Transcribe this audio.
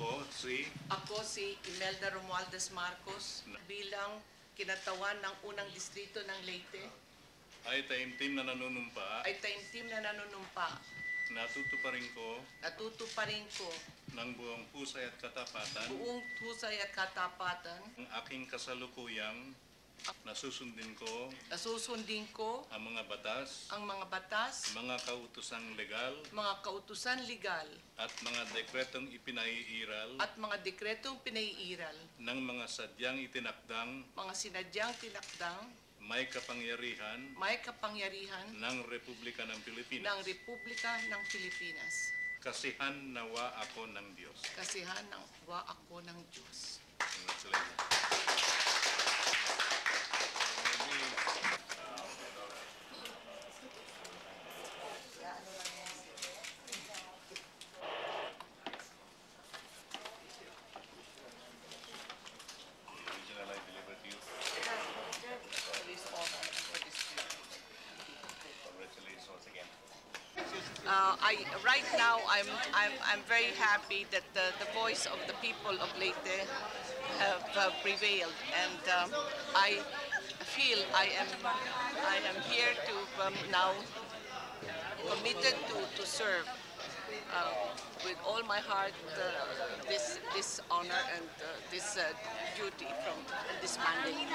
Ako si Imelda Romualdez Marcos bilang kinatawan ng unang distrito ng Leyte ay taimtim na nanunumpa. Natutuparin ko ng buong husay at katapatan ang aking kasalukuyang nasusundin ko ang mga batas, mga kautusang legal at mga dekretong ipinaiiral ng mga sadyang itinakdang may kapangyarihan ng Republika ng Pilipinas. Kasihan nawa ako ng Diyos. Congratulations. The original I delivered to you. Congratulations once again. Right now, I'm very happy that the voice of the people of Leyte have prevailed, and I feel I am here to now committed to serve with all my heart this honor and this duty from this mandate.